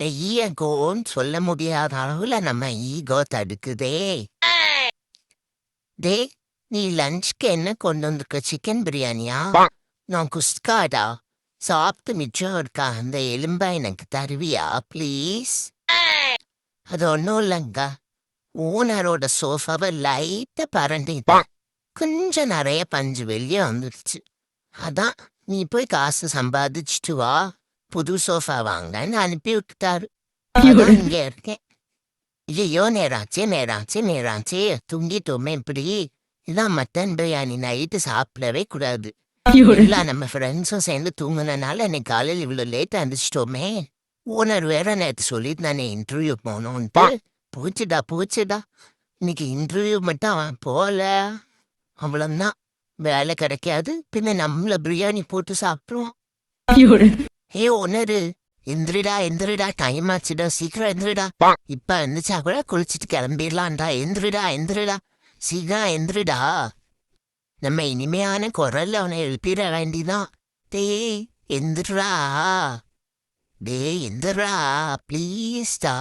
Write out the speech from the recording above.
ஈகோன்னு சொல்ல முடியாத அளவுல நம்ம ஈகோ தடுக்குதே. டே, நீ லஞ்ச்க்கு என்ன கொண்டு வந்திருக்க? சிக்கன் பிரியாணியா? நான் குஸ்காடா. சாப்பிட்டு மிச்சம் இருக்கா அந்த எலும்பா எனக்கு தருவியா ப்ளீஸ்? அது ஒன்றும் இல்லைங்க. ஓனரோட சோஃபாவை லைட்டா பரண்டிட்டேன். கொஞ்சம் நிறைய பஞ்சு வெளியே வந்துடுச்சு. அதான் நீ போய் காசு சம்பாதிச்சுட்டு வா, புது சோஃபா வாங்கன்னு அனுப்பி விட்டுட்டாரு. அதான் இங்க இருக்கேன். ஐயோ, நேராச்சே தூங்கிட்டோமே இப்படி. இதான் மட்டன் பிரியாணி நைட்டு சாப்பிடவே கூடாது. எல்லாம் நம்ம ஃப்ரெண்ட்ஸும் சேர்ந்து தூங்குனனால இன்னைக்கு காலையில் இவ்வளோ லேட்டா எழுந்திரிச்சிட்டோமே. ஓனர் வேற நேற்று சொல்லிட்டு நானே இன்டர்வியூ போகணுன்ட்டு. போச்சுடா. இன்னைக்கு இன்டர்வியூ மட்டும் அவன் போகல, அவ்வளோதான். வேலை கிடைக்காது, பின்ன நம்மள பிரியாணி போட்டு சாப்பிட்ருவோம். ஏ ஓனரு, எந்திரிடா, டைம் ஆச்சுடா, சீக்கிரம் எந்திரிடா. இப்ப எந்திரிச்சா கூட குளிச்சுட்டு கிளம்பிடலான்டா. எந்திரிடா, சீக்கிரம் எந்திரிடா. நம்ம இனிமையான குரல்ல அவனை எழுப்பிட வேண்டிதான். டேய் எந்திரா, ப்ளீஸ்டா.